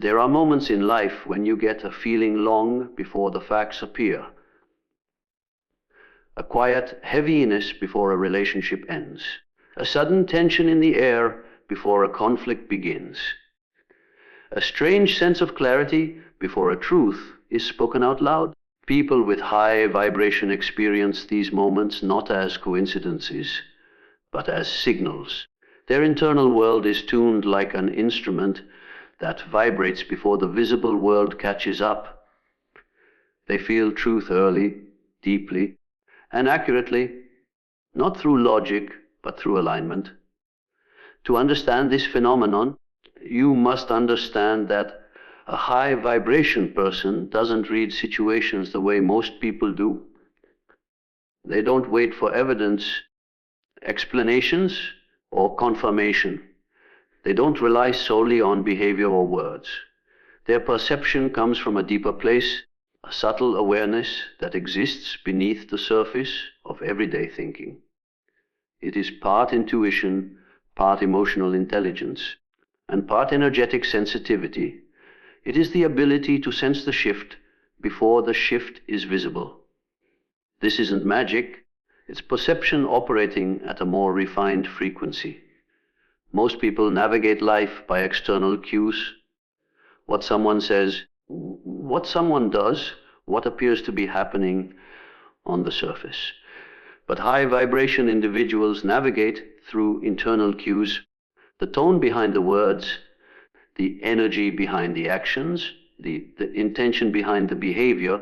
There are moments in life when you get a feeling long before the facts appear, a quiet heaviness before a relationship ends, a sudden tension in the air before a conflict begins, a strange sense of clarity before a truth is spoken out loud. People with high vibration experience these moments not as coincidences, but as signals. Their internal world is tuned like an instrument that vibrates before the visible world catches up. They feel truth early, deeply, and accurately, not through logic, but through alignment. To understand this phenomenon, you must understand that a high vibration person doesn't read situations the way most people do. They don't wait for evidence, explanations, or confirmation. They don't rely solely on behavior or words. Their perception comes from a deeper place, a subtle awareness that exists beneath the surface of everyday thinking. It is part intuition, part emotional intelligence, and part energetic sensitivity. It is the ability to sense the shift before the shift is visible. This isn't magic, it's perception operating at a more refined frequency. Most people navigate life by external cues. What someone says, what someone does, what appears to be happening on the surface. But high vibration individuals navigate through internal cues, the tone behind the words, the energy behind the actions, the intention behind the behavior.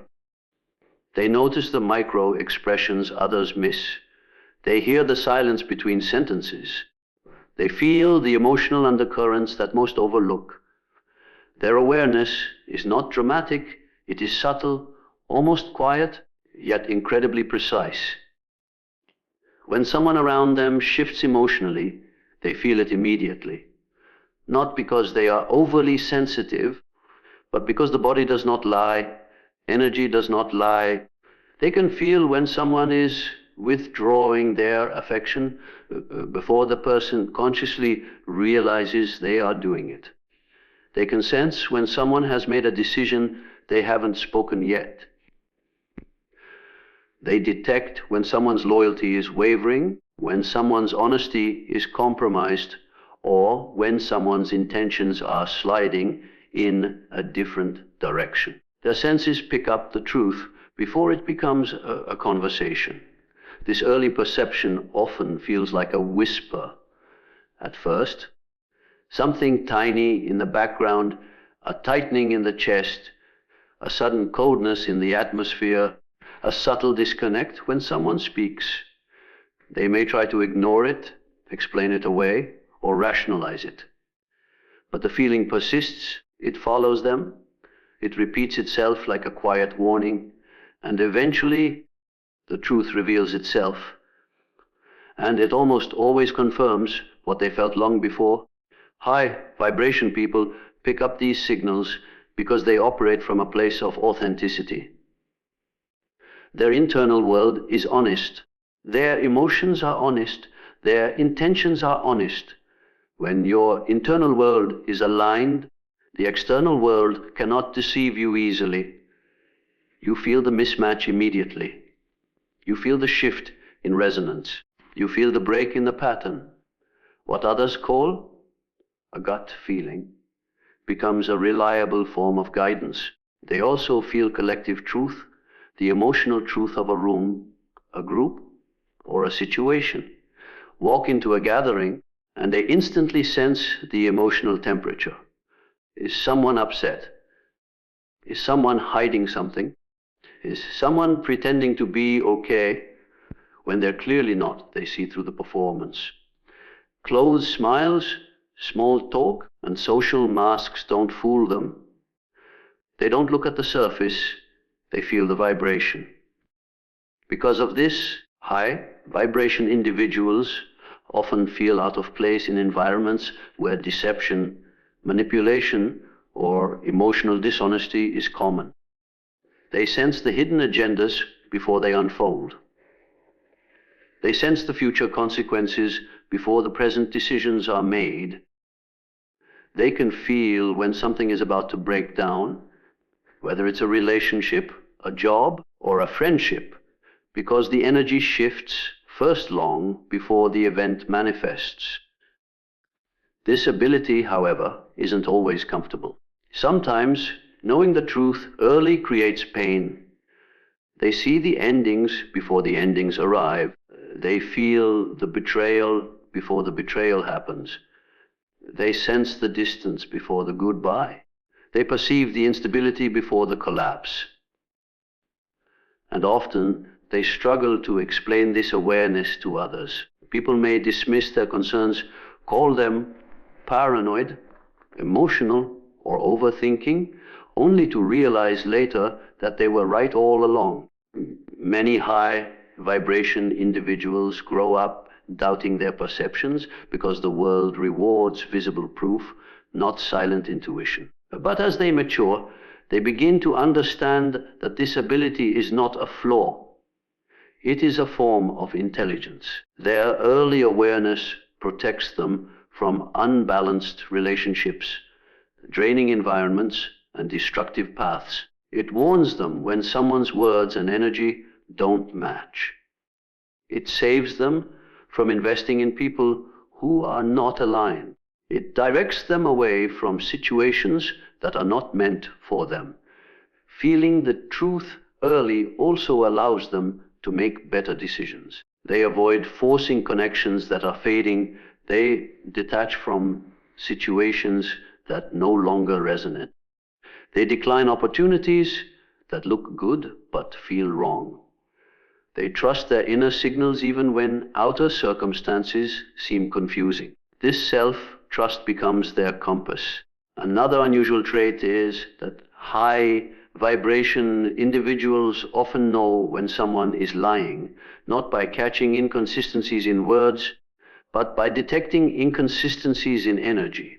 They notice the micro expressions others miss. They hear the silence between sentences. They feel the emotional undercurrents that most overlook. Their awareness is not dramatic, it is subtle, almost quiet, yet incredibly precise. When someone around them shifts emotionally, they feel it immediately. Not because they are overly sensitive, but because the body does not lie, energy does not lie. They can feel when someone is withdrawing their affection before the person consciously realizes they are doing it. They can sense when someone has made a decision they haven't spoken yet. They detect when someone's loyalty is wavering, when someone's honesty is compromised, or when someone's intentions are sliding in a different direction. Their senses pick up the truth before it becomes a conversation. This early perception often feels like a whisper at first, something tiny in the background, a tightening in the chest, a sudden coldness in the atmosphere, a subtle disconnect when someone speaks. They may try to ignore it, explain it away, or rationalize it. But the feeling persists, it follows them, it repeats itself like a quiet warning, and eventually the truth reveals itself. And it almost always confirms what they felt long before. High vibration people pick up these signals because they operate from a place of authenticity. Their internal world is honest. Their emotions are honest. Their intentions are honest. When your internal world is aligned, the external world cannot deceive you easily. You feel the mismatch immediately. You feel the shift in resonance. You feel the break in the pattern. What others call a gut feeling becomes a reliable form of guidance. They also feel collective truth, the emotional truth of a room, a group, or a situation. Walk into a gathering and they instantly sense the emotional temperature. Is someone upset? Is someone hiding something? Is someone pretending to be okay when they're clearly not? They see through the performance. Closed smiles, small talk, and social masks don't fool them. They don't look at the surface, they feel the vibration. Because of this, high vibration individuals often feel out of place in environments where deception, manipulation, or emotional dishonesty is common. They sense the hidden agendas before they unfold. They sense the future consequences before the present decisions are made. They can feel when something is about to break down, whether it's a relationship, a job, or a friendship, because the energy shifts first long before the event manifests. This ability, however, isn't always comfortable. Sometimes knowing the truth early creates pain. They see the endings before the endings arrive. They feel the betrayal before the betrayal happens. They sense the distance before the goodbye. They perceive the instability before the collapse. And often they struggle to explain this awareness to others. People may dismiss their concerns, call them paranoid, emotional, or overthinking, only to realize later that they were right all along. Many high vibration individuals grow up doubting their perceptions because the world rewards visible proof, not silent intuition. But as they mature, they begin to understand that this ability is not a flaw. It is a form of intelligence. Their early awareness protects them from unbalanced relationships, draining environments, and destructive paths. It warns them when someone's words and energy don't match. It saves them from investing in people who are not aligned. It directs them away from situations that are not meant for them. Feeling the truth early also allows them to make better decisions. They avoid forcing connections that are fading. They detach from situations that no longer resonate. They decline opportunities that look good but feel wrong. They trust their inner signals even when outer circumstances seem confusing. This self-trust becomes their compass. Another unusual trait is that high vibration individuals often know when someone is lying, not by catching inconsistencies in words, but by detecting inconsistencies in energy.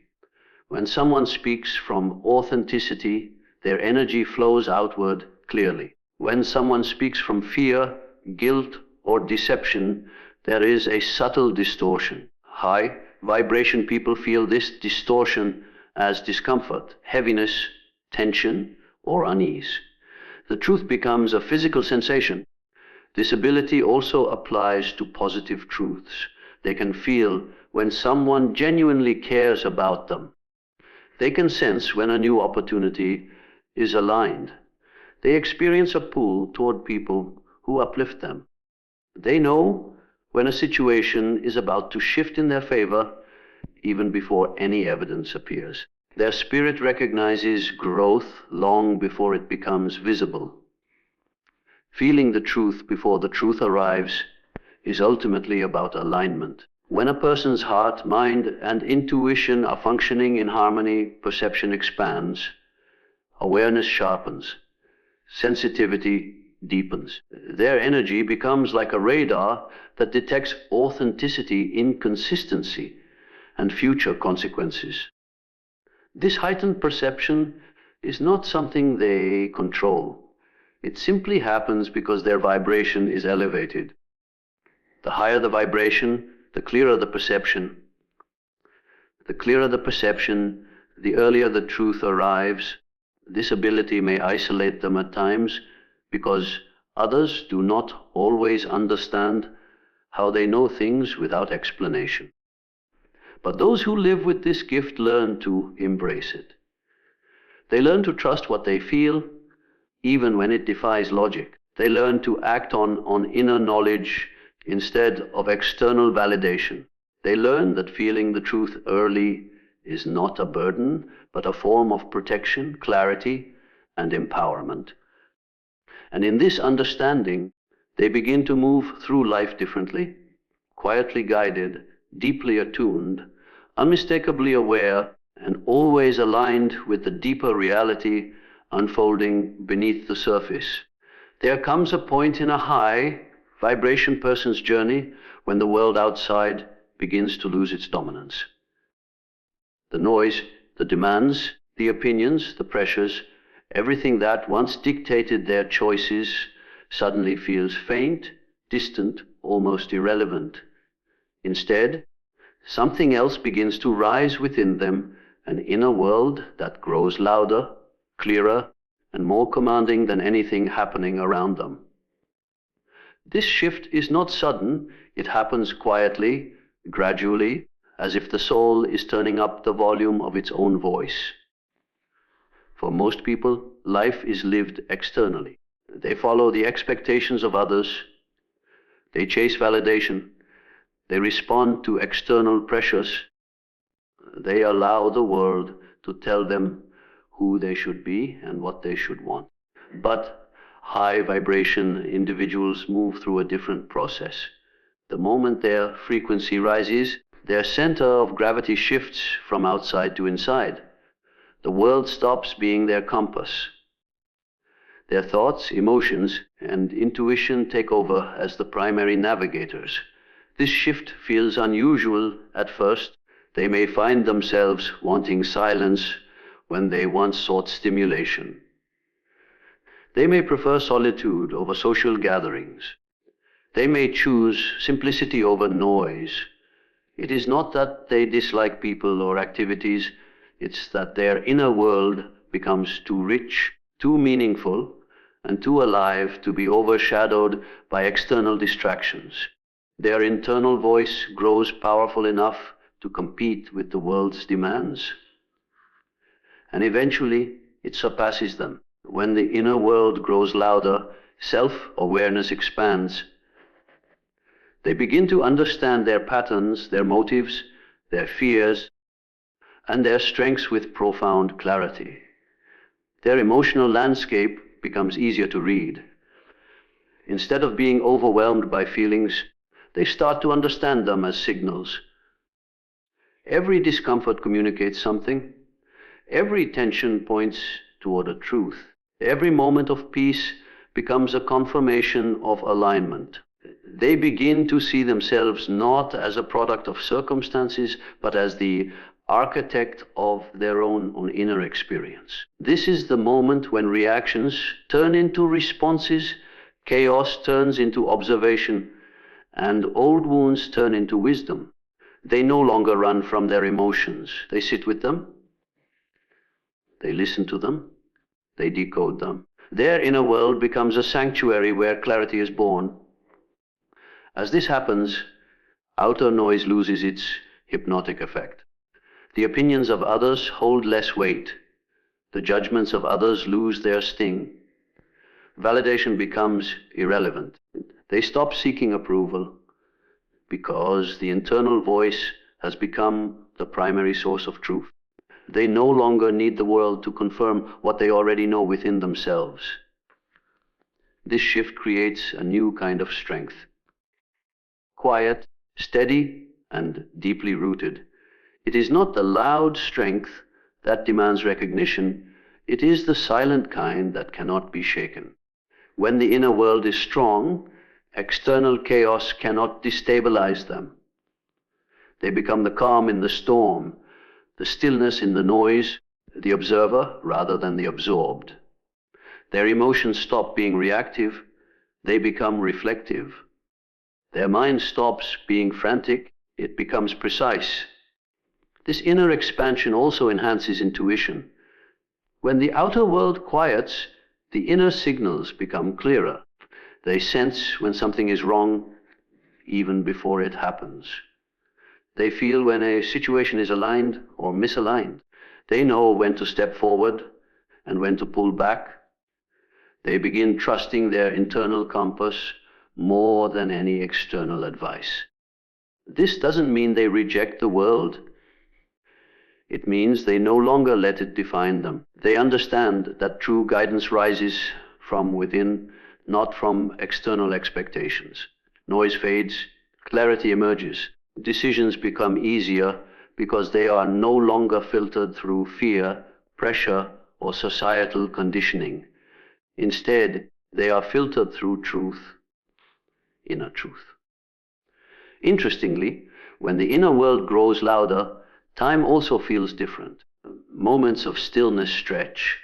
When someone speaks from authenticity, their energy flows outward clearly. When someone speaks from fear, guilt, or deception, there is a subtle distortion. High vibration people feel this distortion as discomfort, heaviness, tension, or unease. The truth becomes a physical sensation. This ability also applies to positive truths. They can feel when someone genuinely cares about them. They can sense when a new opportunity is aligned. They experience a pull toward people who uplift them. They know when a situation is about to shift in their favor, even before any evidence appears. Their spirit recognizes growth long before it becomes visible. Feeling the truth before the truth arrives is ultimately about alignment. When a person's heart, mind, and intuition are functioning in harmony, perception expands, awareness sharpens, sensitivity deepens. Their energy becomes like a radar that detects authenticity, inconsistency, and future consequences. This heightened perception is not something they control. It simply happens because their vibration is elevated. The higher the vibration, the clearer the perception. The clearer the perception, the earlier the truth arrives. This ability may isolate them at times because others do not always understand how they know things without explanation. But those who live with this gift learn to embrace it. They learn to trust what they feel, even when it defies logic. They learn to act on inner knowledge instead of external validation. They learn that feeling the truth early is not a burden, but a form of protection, clarity, and empowerment. And in this understanding, they begin to move through life differently, quietly guided, deeply attuned, unmistakably aware, and always aligned with the deeper reality unfolding beneath the surface. There comes a point in a high vibration person's journey when the world outside begins to lose its dominance. The noise, the demands, the opinions, the pressures, everything that once dictated their choices suddenly feels faint, distant, almost irrelevant. Instead, something else begins to rise within them an inner world that grows louder, clearer, and more commanding than anything happening around them. This shift is not sudden, it happens quietly, gradually, as if the soul is turning up the volume of its own voice. For most people, life is lived externally. They follow the expectations of others, they chase validation, they respond to external pressures, they allow the world to tell them who they should be and what they should want. But high vibration individuals move through a different process. The moment their frequency rises, their center of gravity shifts from outside to inside. The world stops being their compass. Their thoughts, emotions, and intuition take over as the primary navigators. This shift feels unusual at first. They may find themselves wanting silence when they once sought stimulation. They may prefer solitude over social gatherings. They may choose simplicity over noise. It is not that they dislike people or activities, it's that their inner world becomes too rich, too meaningful, and too alive to be overshadowed by external distractions. Their internal voice grows powerful enough to compete with the world's demands. And eventually, it surpasses them. When the inner world grows louder, self-awareness expands. They begin to understand their patterns, their motives, their fears, and their strengths with profound clarity. Their emotional landscape becomes easier to read. Instead of being overwhelmed by feelings, they start to understand them as signals. Every discomfort communicates something. Every tension points toward a truth. Every moment of peace becomes a confirmation of alignment. They begin to see themselves not as a product of circumstances, but as the architect of their own inner experience. This is the moment when reactions turn into responses, chaos turns into observation, and old wounds turn into wisdom. They no longer run from their emotions. They sit with them, they listen to them, they decode them. Their inner world becomes a sanctuary where clarity is born. As this happens, outer noise loses its hypnotic effect. The opinions of others hold less weight. The judgments of others lose their sting. Validation becomes irrelevant. They stop seeking approval because the internal voice has become the primary source of truth. They no longer need the world to confirm what they already know within themselves. This shift creates a new kind of strength. Quiet, steady, and deeply rooted. It is not the loud strength that demands recognition. It is the silent kind that cannot be shaken. When the inner world is strong, external chaos cannot destabilize them. They become the calm in the storm, the stillness in the noise, the observer rather than the absorbed. Their emotions stop being reactive, they become reflective. Their mind stops being frantic, it becomes precise. This inner expansion also enhances intuition. When the outer world quiets, the inner signals become clearer. They sense when something is wrong even before it happens. They feel when a situation is aligned or misaligned. They know when to step forward and when to pull back. They begin trusting their internal compass more than any external advice. This doesn't mean they reject the world. It means they no longer let it define them. They understand that true guidance rises from within, not from external expectations. Noise fades, clarity emerges. Decisions become easier because they are no longer filtered through fear, pressure, or societal conditioning. Instead, they are filtered through truth, inner truth. Interestingly, when the inner world grows louder, time also feels different. Moments of stillness stretch.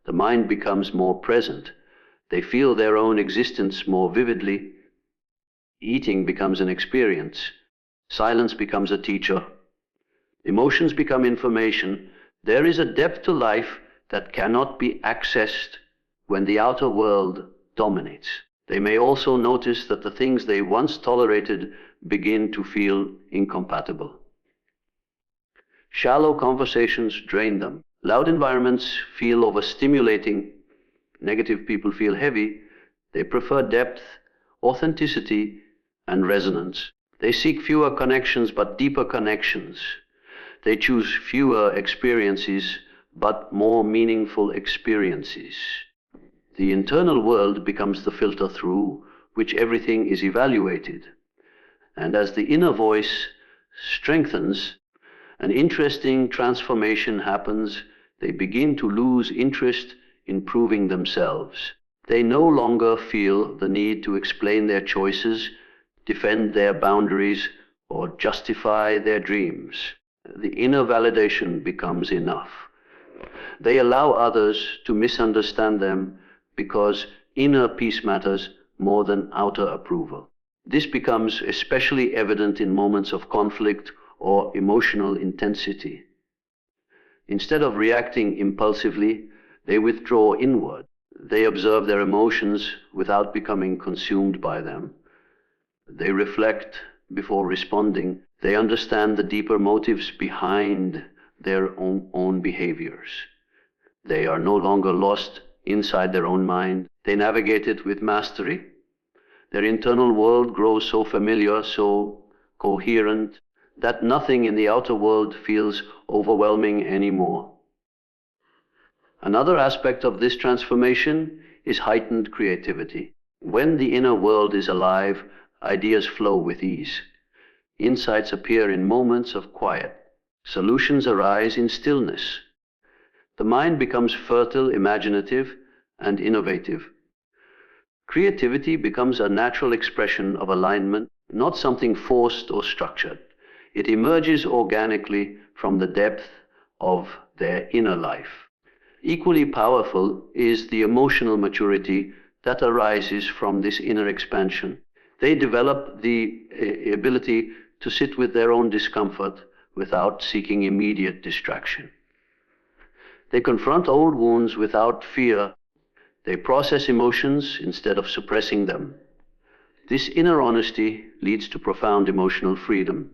The mind becomes more present. They feel their own existence more vividly. Eating becomes an experience. Silence becomes a teacher. Emotions become information, There is a depth to life that cannot be accessed when the outer world dominates. They may also notice that the things they once tolerated begin to feel incompatible. Shallow conversations drain them. Loud environments feel overstimulating. Negative people feel heavy. They prefer depth, authenticity, and resonance. They seek fewer connections but deeper connections. They choose fewer experiences but more meaningful experiences. The internal world becomes the filter through which everything is evaluated. And as the inner voice strengthens, an interesting transformation happens. They begin to lose interest in proving themselves. They no longer feel the need to explain their choices, defend their boundaries, or justify their dreams. The inner validation becomes enough. They allow others to misunderstand them because inner peace matters more than outer approval. This becomes especially evident in moments of conflict or emotional intensity. Instead of reacting impulsively, they withdraw inward. They observe their emotions without becoming consumed by them. They reflect before responding. They understand the deeper motives behind their own behaviors. They are no longer lost inside their own mind. They navigate it with mastery. Their internal world grows so familiar, so coherent, that nothing in the outer world feels overwhelming anymore. Another aspect of this transformation is heightened creativity. When the inner world is alive, ideas flow with ease. Insights appear in moments of quiet. Solutions arise in stillness. The mind becomes fertile, imaginative, and innovative. Creativity becomes a natural expression of alignment, not something forced or structured. It emerges organically from the depth of their inner life. Equally powerful is the emotional maturity that arises from this inner expansion. They develop the ability to sit with their own discomfort without seeking immediate distraction. They confront old wounds without fear. They process emotions instead of suppressing them. This inner honesty leads to profound emotional freedom.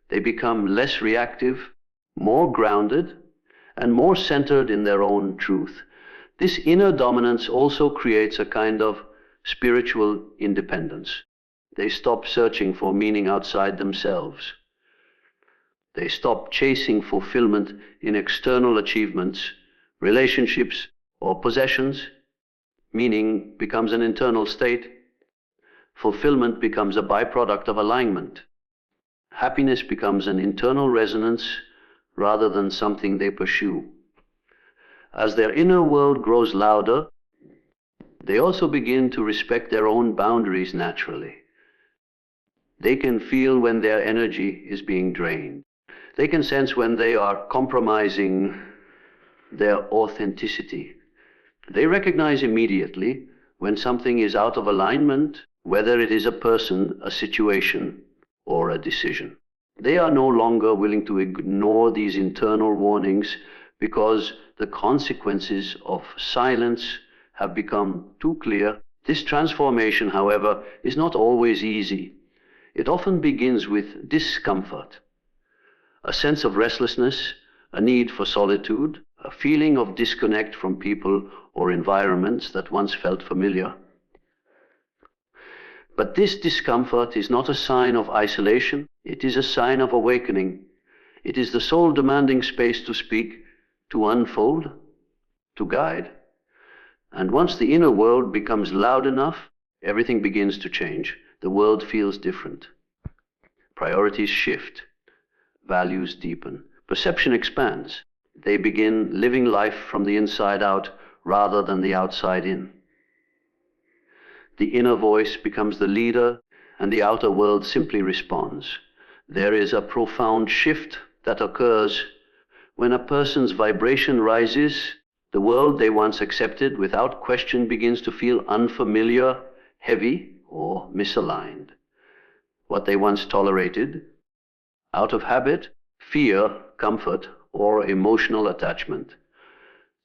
They become less reactive, more grounded, and more centered in their own truth. This inner dominance also creates a kind of spiritual independence. They stop searching for meaning outside themselves. They stop chasing fulfillment in external achievements, relationships, or possessions. Meaning becomes an internal state. Fulfillment becomes a byproduct of alignment. Happiness becomes an internal resonance rather than something they pursue. As their inner world grows louder, they also begin to respect their own boundaries naturally. They can feel when their energy is being drained. They can sense when they are compromising their authenticity. They recognize immediately when something is out of alignment, whether it is a person, a situation, or a decision. They are no longer willing to ignore these internal warnings because the consequences of silence have become too clear. This transformation, however, is not always easy. It often begins with discomfort, a sense of restlessness, a need for solitude, a feeling of disconnect from people or environments that once felt familiar. But this discomfort is not a sign of isolation. It is a sign of awakening. It is the soul demanding space to speak, to unfold, to guide. And once the inner world becomes loud enough, everything begins to change. The world feels different. Priorities shift. Values deepen. Perception expands. They begin living life from the inside out rather than the outside in. The inner voice becomes the leader, and the outer world simply responds. There is a profound shift that occurs when a person's vibration rises. The world they once accepted without question begins to feel unfamiliar, heavy, or misaligned. What they once tolerated, out of habit, fear, comfort, or emotional attachment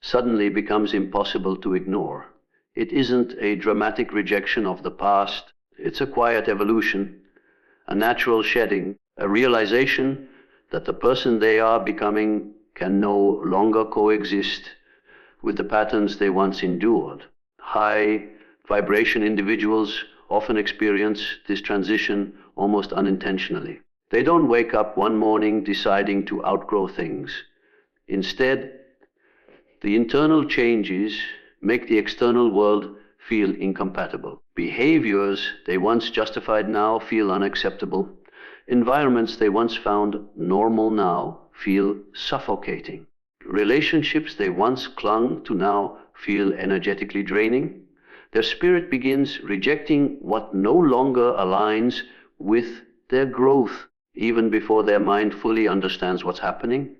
suddenly becomes impossible to ignore. It isn't a dramatic rejection of the past, it's a quiet evolution, a natural shedding, a realization that the person they are becoming can no longer coexist with the patterns they once endured. High vibration individuals often experience this transition almost unintentionally. They don't wake up one morning deciding to outgrow things. Instead, the internal changes make the external world feel incompatible. Behaviors they once justified now feel unacceptable. Environments they once found normal now feel suffocating. Relationships they once clung to now feel energetically draining. Their spirit begins rejecting what no longer aligns with their growth, even before their mind fully understands what's happening.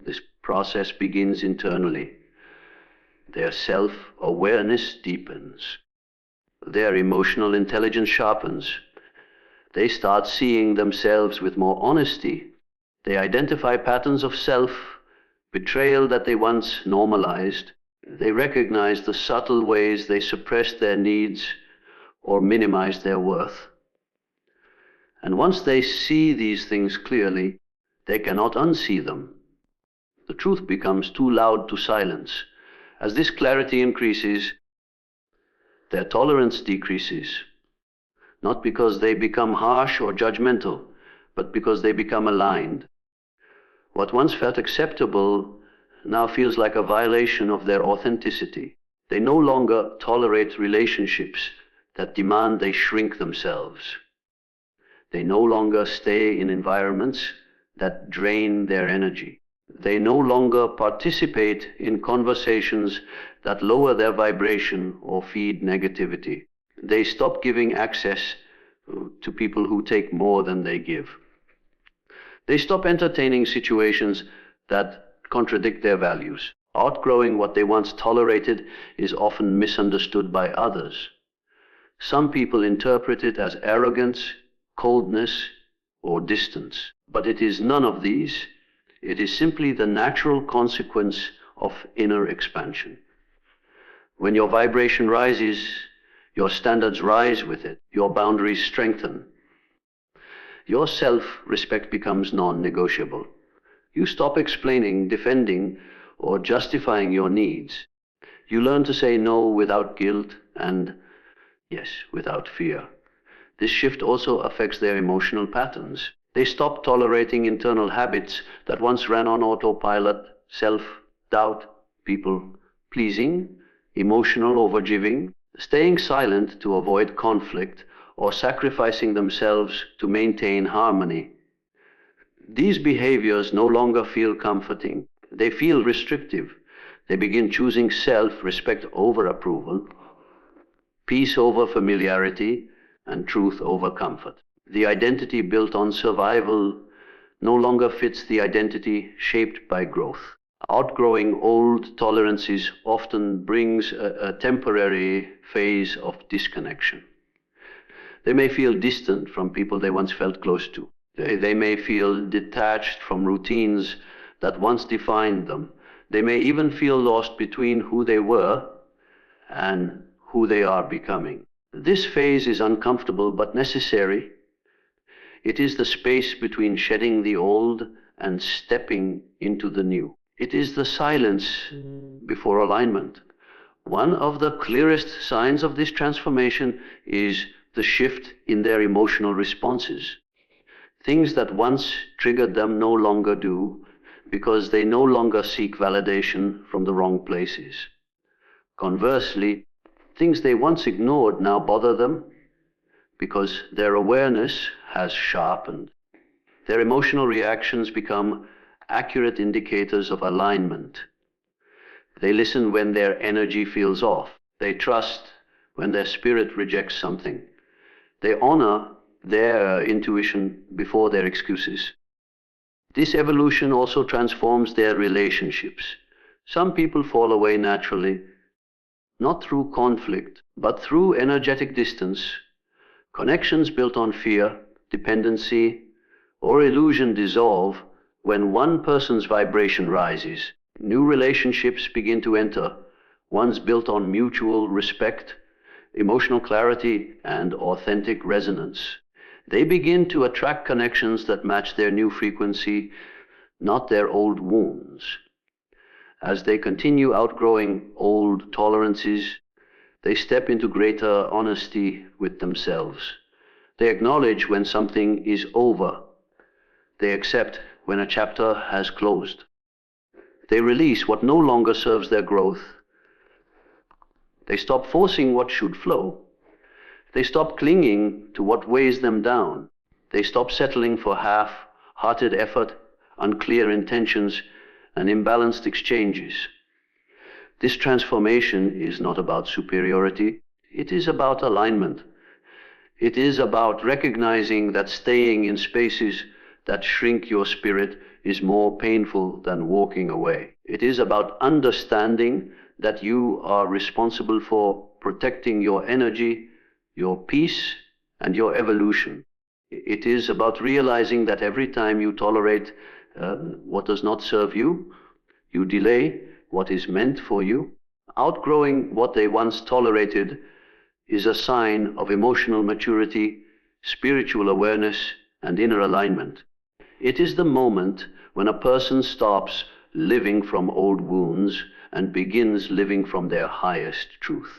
This process begins internally. Their self-awareness deepens. Their emotional intelligence sharpens. They start seeing themselves with more honesty. They identify patterns of self-betrayal that they once normalized. They recognize the subtle ways they suppressed their needs or minimized their worth. And once they see these things clearly, they cannot unsee them. The truth becomes too loud to silence. As this clarity increases, their tolerance decreases, not because they become harsh or judgmental, but because they become aligned. What once felt acceptable now feels like a violation of their authenticity. They no longer tolerate relationships that demand they shrink themselves. They no longer stay in environments that drain their energy. They no longer participate in conversations that lower their vibration or feed negativity. They stop giving access to people who take more than they give. They stop entertaining situations that contradict their values. Outgrowing what they once tolerated is often misunderstood by others. Some people interpret it as arrogance, coldness, or distance. But it is none of these. It is simply the natural consequence of inner expansion. When your vibration rises, your standards rise with it, your boundaries strengthen. Your self-respect becomes non-negotiable. You stop explaining, defending, or justifying your needs. You learn to say no without guilt and yes, without fear. This shift also affects their emotional patterns. They stop tolerating internal habits that once ran on autopilot: self-doubt, people-pleasing, emotional overgiving, staying silent to avoid conflict, or sacrificing themselves to maintain harmony. These behaviors no longer feel comforting. They feel restrictive. They begin choosing self-respect over approval, peace over familiarity, and truth over comfort. The identity built on survival no longer fits the identity shaped by growth. Outgrowing old tolerances often brings a temporary phase of disconnection. They may feel distant from people they once felt close to. They may feel detached from routines that once defined them. They may even feel lost between who they were and who they are becoming. This phase is uncomfortable but necessary. It is the space between shedding the old and stepping into the new. It is the silence before alignment. One of the clearest signs of this transformation is the shift in their emotional responses. Things that once triggered them no longer do, because they no longer seek validation from the wrong places. Conversely, things they once ignored now bother them because their awareness has sharpened. Their emotional reactions become accurate indicators of alignment. They listen when their energy feels off. They trust when their spirit rejects something. They honor their intuition before their excuses. This evolution also transforms their relationships. Some people fall away naturally, not through conflict, but through energetic distance. Connections built on fear, dependency, or illusion dissolve When one person's vibration rises, new relationships begin to enter, ones built on mutual respect, emotional clarity, and authentic resonance. They begin to attract connections that match their new frequency, not their old wounds. As they continue outgrowing old tolerances, they step into greater honesty with themselves. They acknowledge when something is over. They accept when a chapter has closed. They release what no longer serves their growth. They stop forcing what should flow. They stop clinging to what weighs them down. They stop settling for half-hearted effort, unclear intentions, and imbalanced exchanges. This transformation is not about superiority. It is about alignment. It is about recognizing that staying in spaces that shrink your spirit is more painful than walking away. It is about understanding that you are responsible for protecting your energy, your peace, and your evolution. It is about realizing that every time you tolerate what does not serve you, you delay what is meant for you. Outgrowing what they once tolerated is a sign of emotional maturity, spiritual awareness, and inner alignment. It is the moment when a person stops living from old wounds and begins living from their highest truth.